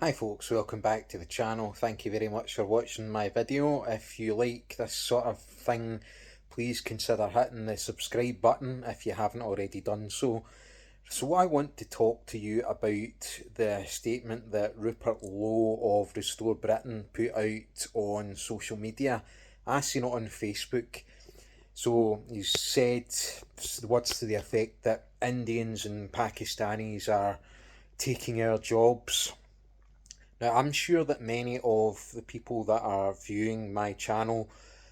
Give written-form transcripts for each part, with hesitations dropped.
Hi folks, welcome back to the channel. Thank you very much for watching my video. If you like this sort of thing, please consider hitting the subscribe button if you haven't already done so. So I want to talk to you about the statement that Rupert Lowe of Restore Britain put out on social media. I seen it on Facebook. So he said words to the effect that Indians and Pakistanis are taking our jobs. Now, I'm sure that many of the people that are viewing my channel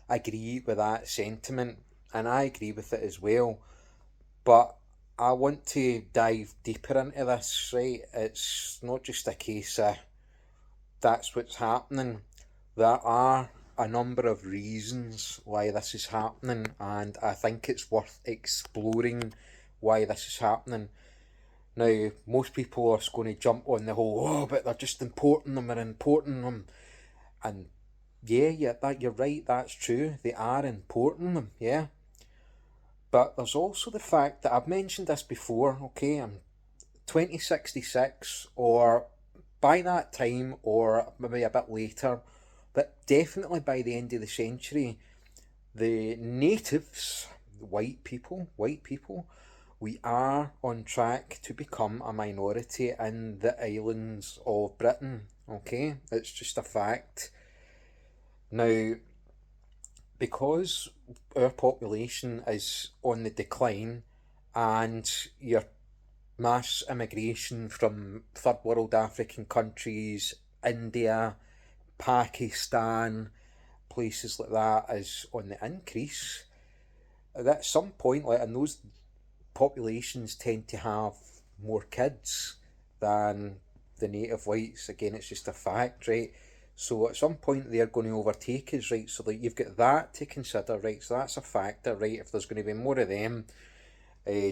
agree with that sentiment, and I agree with it as well. But I want to dive deeper into this, right? It's not just a case of that's what's happening. There are a number of reasons why this is happening, and I think it's worth exploring why this is happening. Now, most people are going to jump on the whole, oh, but they're just importing them, they're importing them. And you're right, that's true. They are importing them, yeah. But there's also the fact that I've mentioned this before, okay, I'm 2066, or by that time, or maybe a bit later, but definitely by the end of the century, the natives, white people, we are on track to become a minority in the islands of Britain. Okay, it's just a fact. Now, because our population is on the decline and your mass immigration from third world African countries, India, Pakistan, places like that is on the increase, at some point, like, and those populations tend to have more kids than the native whites. Again, it's just a fact, right? So at some point they're going to overtake us, right? So that you've got that to consider, right? So that's a factor, right? If there's going to be more of them,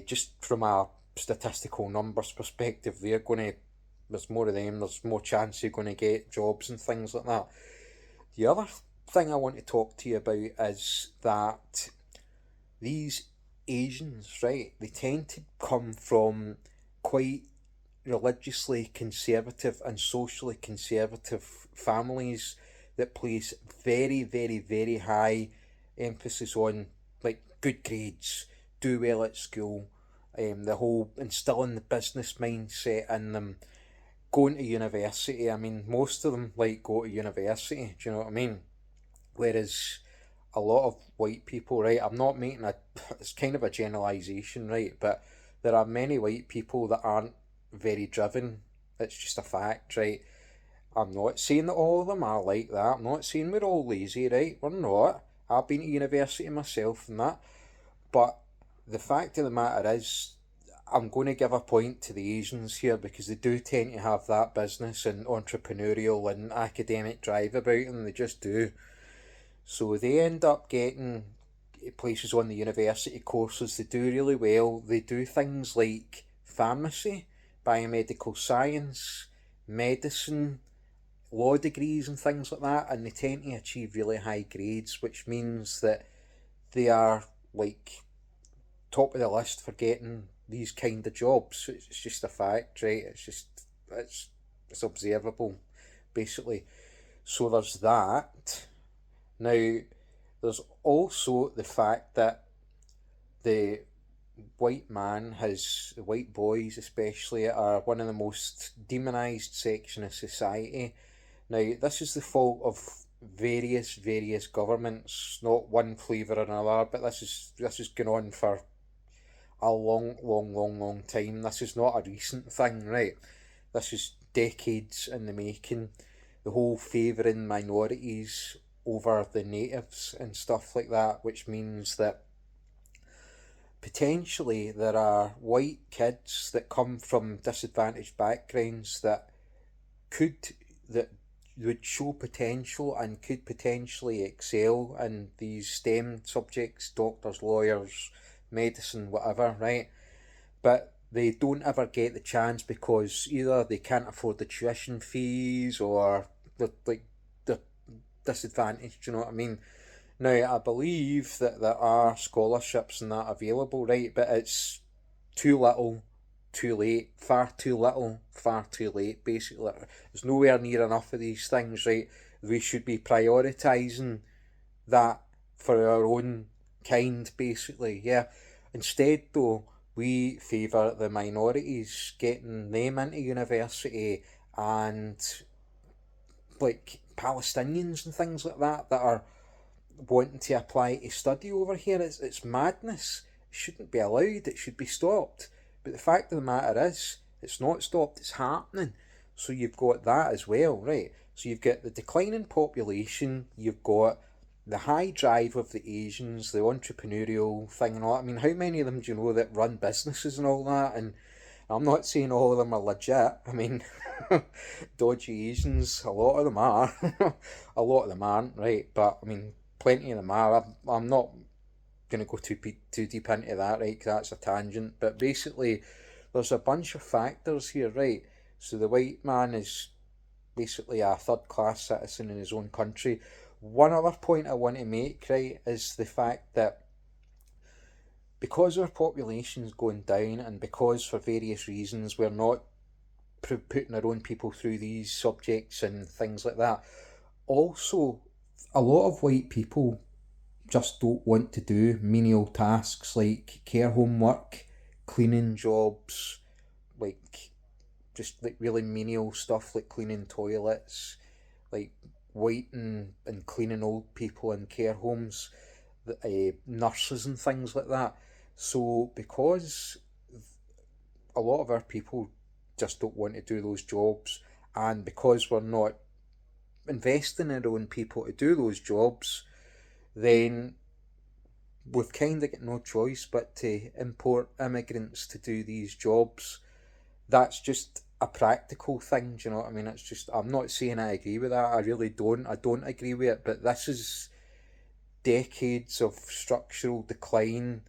just from a statistical numbers perspective, they're going to. There's more of them. There's more chance you're going to get jobs and things like that. The other thing I want to talk to you about is that these Asians, right, they tend to come from quite religiously conservative and socially conservative families that place very, very, very high emphasis on, like, good grades, do well at school, the whole instilling the business mindset in them, going to university. I mean, most of them like go to university. Do you know what I mean? Whereas a lot of white people, right? I'm not making a, it's kind of a generalization, right? But there are many white people that aren't very driven. It's just a fact, right? I'm not saying that all of them are like that. I'm not saying we're all lazy, right? We're not. I've been to university myself and that. But the fact of the matter is, I'm going to give a point to the Asians here because they do tend to have that business and entrepreneurial and academic drive about them. They just do. So they end up getting places on the university courses. They do really well. They do things like pharmacy, biomedical science, medicine, law degrees and things like that, and they tend to achieve really high grades, which means that they are, like, top of the list for getting these kind of jobs. It's just a fact, right? It's it's observable, basically. So there's that. Now, there's also the fact that the the white boys especially, are one of the most demonised section of society. Now, this is the fault of various governments, not one flavour or another, but this is going on for a long time. This is not a recent thing, right? This is decades in the making. The whole favouring minorities over the natives and stuff like that, which means that potentially there are white kids that come from disadvantaged backgrounds could that would show potential and could potentially excel in these STEM subjects, doctors, lawyers, medicine, whatever, right? But they don't ever get the chance because either they can't afford the tuition fees or they're disadvantaged, you know what I mean? Now, I believe that there are scholarships and that available, right? But it's too little too late, far too little, far too late, basically. There's nowhere near enough of these things, right? We should be prioritising that for our own kind, basically, yeah. Instead, though, we favour the minorities, getting them into university, and like Palestinians and things like that are wanting to apply to study over here. It's madness. It shouldn't be allowed. It should be stopped. But the fact of the matter is, it's not stopped. It's happening. So you've got that as well, right? So you've got the declining population. You've got the high drive of the Asians, the entrepreneurial thing and all that. I mean, how many of them do you know that run businesses and all that? And I'm not saying all of them are legit. I mean, dodgy Asians, a lot of them are. A lot of them aren't, right? But, I mean, plenty of them are. I'm not going to go too deep into that, right? Because that's a tangent. But basically, there's a bunch of factors here, right? So the white man is basically a third class citizen in his own country. One other point I want to make, right, is the fact that because our population's going down, and because for various reasons we're not putting our own people through these subjects and things like that, also a lot of white people just don't want to do menial tasks like care home work, cleaning jobs, like just like really menial stuff like cleaning toilets, like waiting and cleaning old people in care homes, nurses and things like that. So because a lot of our people just don't want to do those jobs, and because we're not investing in our own people to do those jobs, then we've kind of got no choice but to import immigrants to do these jobs. That's just a practical thing, do you know what I mean? It's just, I'm not saying I agree with that, I really don't. I don't agree with it, but this is decades of structural decline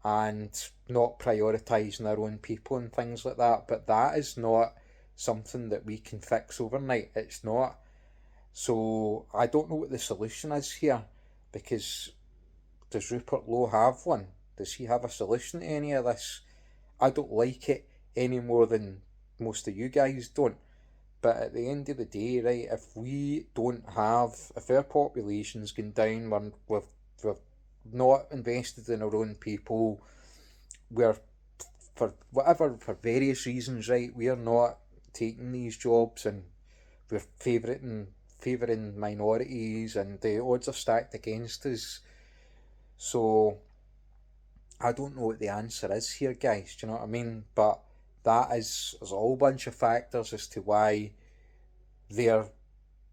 and not prioritising our own people and things like that. But that is not something that we can fix overnight. It's not. So I don't know what the solution is here, because does Rupert Lowe have one? Does he have a solution to any of this? I don't like it any more than most of you guys don't. But at the end of the day, right, if our population's gone down, we've not invested in our own people, we're, for various reasons, right, we're not taking these jobs, and we're favouring minorities, and the odds are stacked against us. So I don't know what the answer is here, guys, do you know what I mean? But there's a whole bunch of factors as to why they're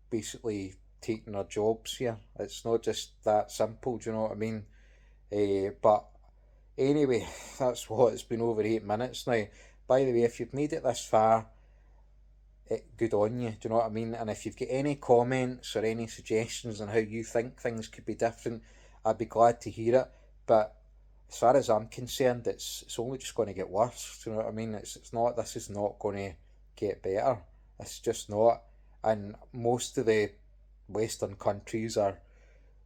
basically taking our jobs here. It's not just that simple, do you know what I mean? But anyway, that's what, it's been over 8 minutes now. By the way, if you've made it this far, good on you, do you know what I mean? And if you've got any comments or any suggestions on how you think things could be different, I'd be glad to hear it. But as far as I'm concerned, it's only just going to get worse, do you know what I mean? This is not going to get better. It's just not. And most of the Western countries are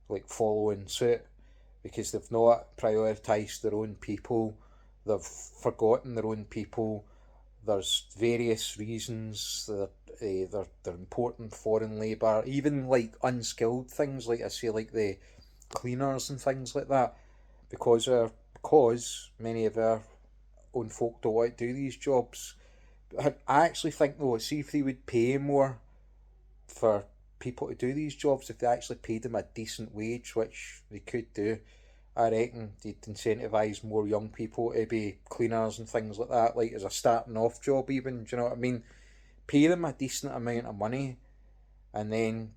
like following suit, because they've not prioritised their own people, they've forgotten their own people. There's various reasons that they're importing foreign labour, even like unskilled things, like I say, like the cleaners and things like that, because many of our own folk don't want to do these jobs. I actually think though, see if they would pay more for people to do these jobs, if they actually paid them a decent wage, which they could do, I reckon they'd incentivise more young people to be cleaners and things like that, like as a starting off job even, do you know what I mean? Pay them a decent amount of money, and then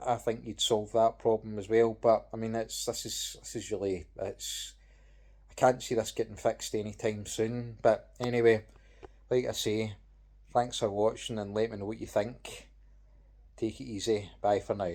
I think you'd solve that problem as well. But I mean, this is really, I can't see this getting fixed anytime soon. But anyway, like I say, thanks for watching, and let me know what you think. Take it easy. Bye for now.